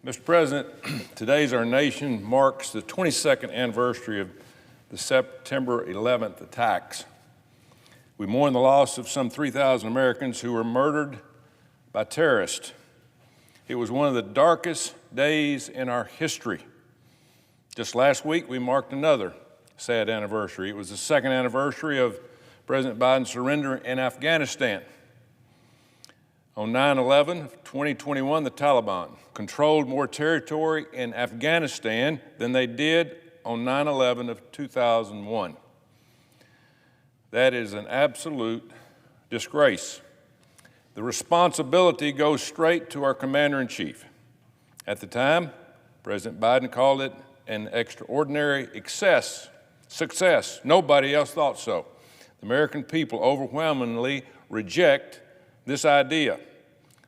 Mr. President, today's our nation marks the 22nd anniversary of the September 11th attacks. We mourn the loss of some 3,000 Americans who were murdered by terrorists. It was one of the darkest days in our history. Just last week, we marked another sad anniversary. It was the second anniversary of President Biden's surrender in Afghanistan. On 9/11 of 2021, the Taliban controlled more territory in Afghanistan than they did on 9/11 of 2001. That is an absolute disgrace. The responsibility goes straight to our commander-in-chief. At the time, President Biden called it an extraordinary success. Nobody else thought so. The American people overwhelmingly reject this idea.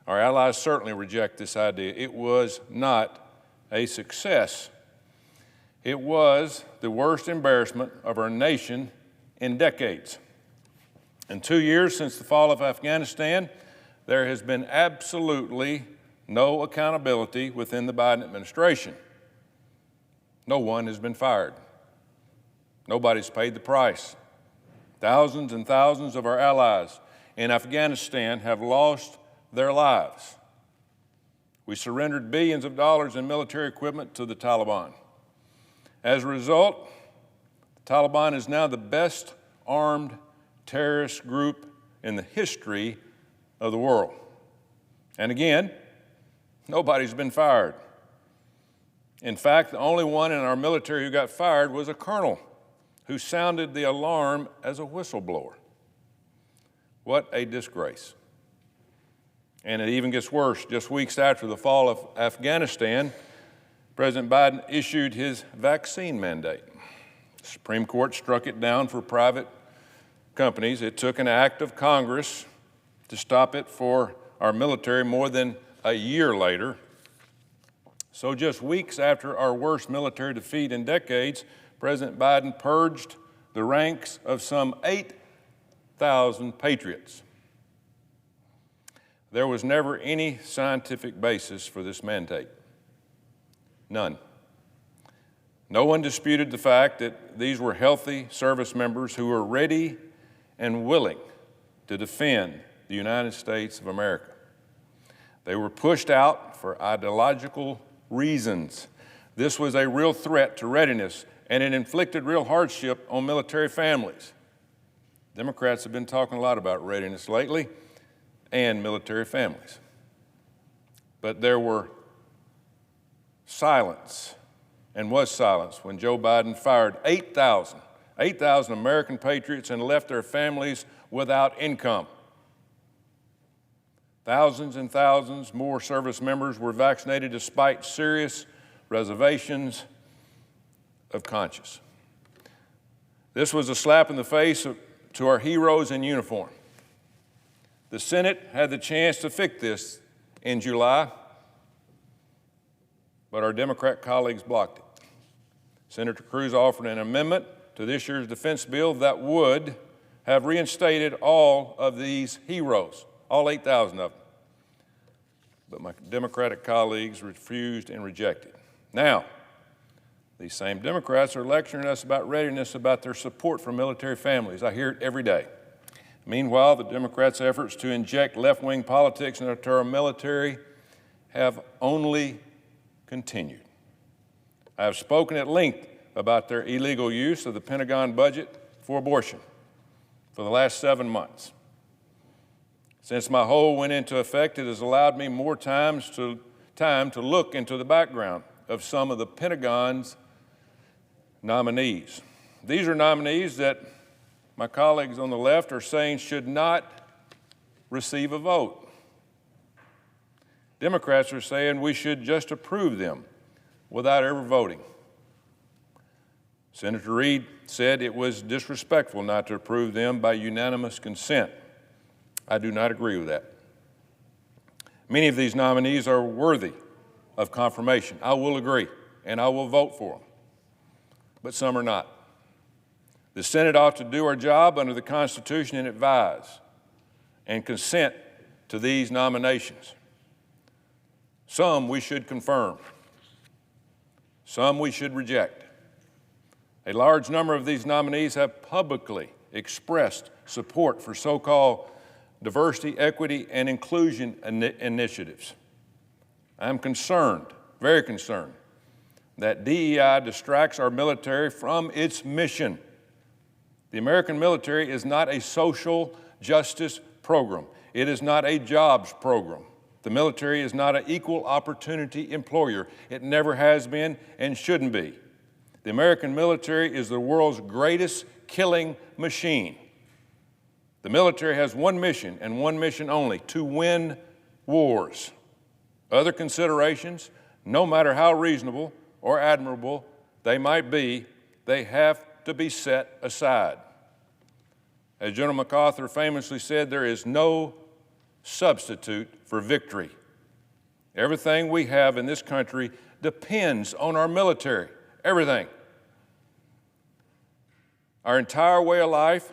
Our allies certainly reject this idea. It was not a success. It was the worst embarrassment of our nation in decades. In 2 years since the fall of Afghanistan, there has been absolutely no accountability within the Biden administration. No one has been fired. Nobody's paid the price. Thousands and thousands of our allies in Afghanistan have lost their lives. We surrendered billions of dollars in military equipment to the Taliban. As a result, the Taliban is now the best armed terrorist group in the history of the world. And again, nobody's been fired. In fact, the only one in our military who got fired was a colonel who sounded the alarm as a whistleblower. What a disgrace. And it even gets worse. Just weeks after the fall of Afghanistan, President Biden issued his vaccine mandate. The Supreme Court struck it down for private companies. It took an act of Congress to stop it for our military more than a year later. So just weeks after our worst military defeat in decades, President Biden purged the ranks of some 8,000 patriots. There was never any scientific basis for this mandate. None. No one disputed the fact that these were healthy service members who were ready and willing to defend the United States of America. They were pushed out for ideological reasons. This was a real threat to readiness, and it inflicted real hardship on military families. Democrats have been talking a lot about readiness lately and military families. But there were silence when Joe Biden fired 8,000 American patriots and left their families without income. Thousands and thousands more service members were vaccinated despite serious reservations of conscience. This was a slap in the face to our heroes in uniform. The Senate had the chance to fix this in July, but our Democrat colleagues blocked it. Senator Cruz offered an amendment to this year's defense bill that would have reinstated all of these heroes, all 8,000 of them. But my Democratic colleagues refused and rejected. Now, these same Democrats are lecturing us about readiness, about their support for military families. I hear it every day. Meanwhile, the Democrats' efforts to inject left-wing politics into our military have only continued. I have spoken at length about their illegal use of the Pentagon budget for abortion for the last 7 months. Since my hold went into effect, it has allowed me more time to look into the background of some of the Pentagon's nominees. These are nominees that my colleagues on the left are saying should not receive a vote. Democrats are saying we should just approve them without ever voting. Senator Reid said it was disrespectful not to approve them by unanimous consent. I do not agree with that. Many of these nominees are worthy of confirmation. I will agree, and I will vote for them, but some are not. The Senate ought to do our job under the Constitution and advise and consent to these nominations. Some we should confirm. Some we should reject. A large number of these nominees have publicly expressed support for so-called diversity, equity, and inclusion initiatives. I'm concerned, very concerned, that DEI distracts our military from its mission. The American military is not a social justice program. It is not a jobs program. The military is not an equal opportunity employer. It never has been and shouldn't be. The American military is the world's greatest killing machine. The military has one mission and one mission only: to win wars. Other considerations, no matter how reasonable or admirable they might be, they have to be set aside. As General MacArthur famously said, there is no substitute for victory. Everything we have in this country depends on our military, everything. Our entire way of life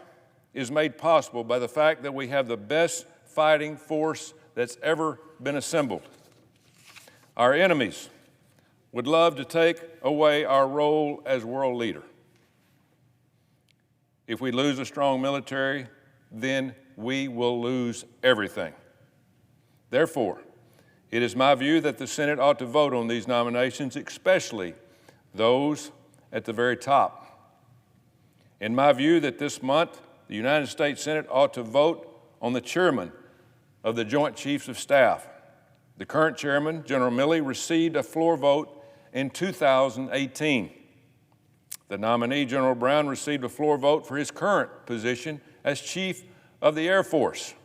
is made possible by the fact that we have the best fighting force that's ever been assembled. Our enemies would love to take away our role as world leader. If we lose a strong military, then we will lose everything. Therefore, it is my view that the Senate ought to vote on these nominations, especially those at the very top. In my view, that this month, the United States Senate ought to vote on the chairman of the Joint Chiefs of Staff. The current chairman, General Milley, received a floor vote in 2018. The nominee, General Brown, received a floor vote for his current position as Chief of the Air Force.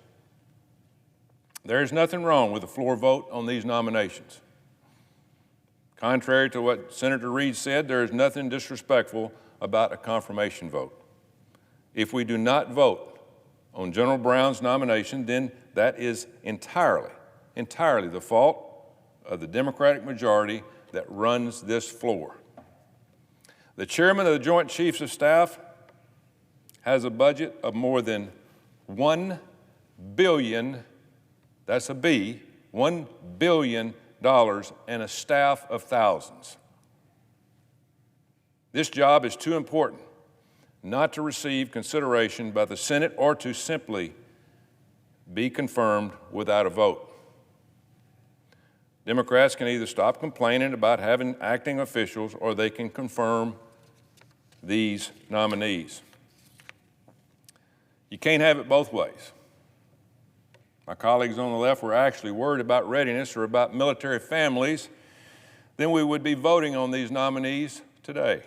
There is nothing wrong with a floor vote on these nominations. Contrary to what Senator Reid said, there is nothing disrespectful about a confirmation vote. If we do not vote on General Brown's nomination, then that is entirely the fault of the Democratic majority that runs this floor. The chairman of the Joint Chiefs of Staff has a budget of more than $1 billion, that's a B, $1 billion and a staff of thousands. This job is too important not to receive consideration by the Senate or to simply be confirmed without a vote. Democrats can either stop complaining about having acting officials or they can confirm these nominees. You can't have it both ways. My colleagues on the left were actually worried about readiness or about military families, then we would be voting on these nominees today.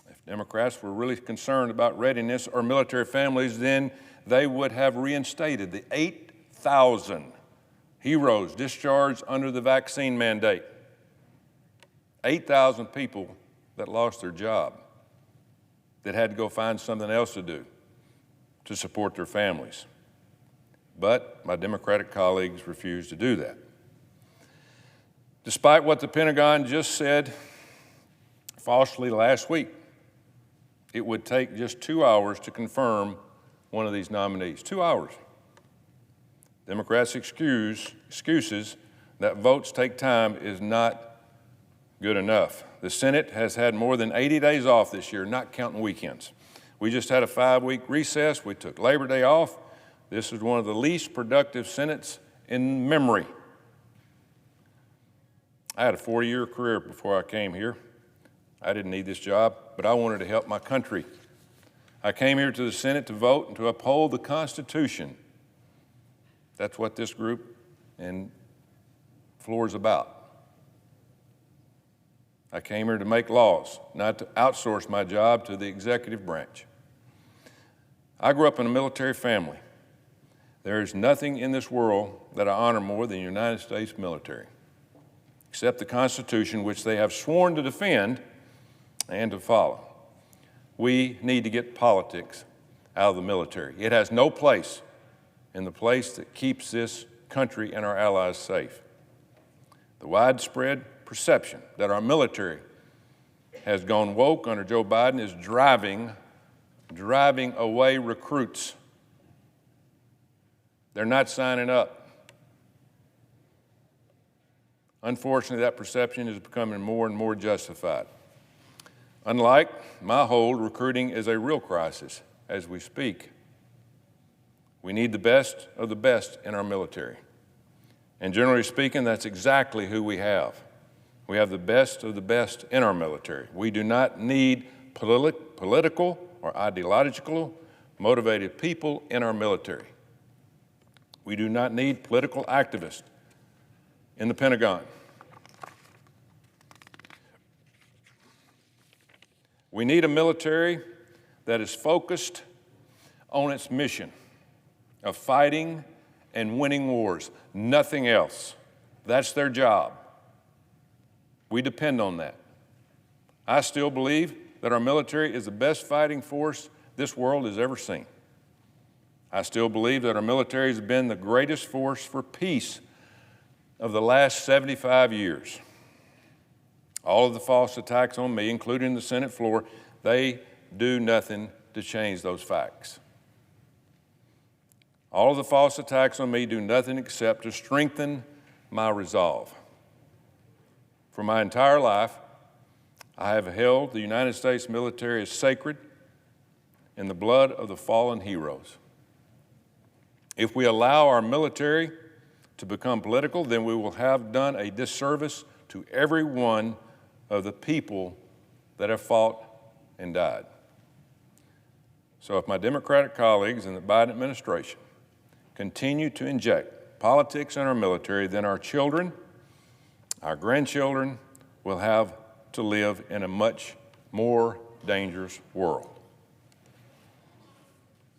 If Democrats were really concerned about readiness or military families, then they would have reinstated the 8,000 heroes discharged under the vaccine mandate. 8,000 people that lost their job, that had to go find something else to do to support their families. But my Democratic colleagues refused to do that. Despite what the Pentagon just said falsely last week, it would take just 2 hours to confirm one of these nominees. 2 hours. Democrats' excuses that votes take time is not good enough. The Senate has had more than 80 days off this year, not counting weekends. We just had a 5-week recess. We took Labor Day off. This is one of the least productive Senates in memory. I had a 40-year career before I came here. I didn't need this job, but I wanted to help my country. I came here to the Senate to vote and to uphold the Constitution. That's what this group and floor is about. I came here to make laws, not to outsource my job to the executive branch. I grew up in a military family. There is nothing in this world that I honor more than the United States military, except the Constitution, which they have sworn to defend and to follow. We need to get politics out of the military. It has no place in the place that keeps this country and our allies safe. The widespread perception that our military has gone woke under Joe Biden is driving away recruits. They're not signing up. Unfortunately, that perception is becoming more and more justified. Unlike my hold, recruiting is a real crisis as we speak. We need the best of the best in our military. And generally speaking, that's exactly who we have. We have the best of the best in our military. We do not need political or ideological motivated people in our military. We do not need political activists in the Pentagon. We need a military that is focused on its mission of fighting and winning wars, nothing else. That's their job. We depend on that. I still believe that our military is the best fighting force this world has ever seen. I still believe that our military has been the greatest force for peace of the last 75 years. All of the false attacks on me, including the Senate floor, they do nothing to change those facts. All of the false attacks on me do nothing except to strengthen my resolve. For my entire life, I have held the United States military as sacred in the blood of the fallen heroes. If we allow our military to become political, then we will have done a disservice to every one of the people that have fought and died. So if my Democratic colleagues in the Biden administration continue to inject politics in our military, then our children, our grandchildren will have to live in a much more dangerous world.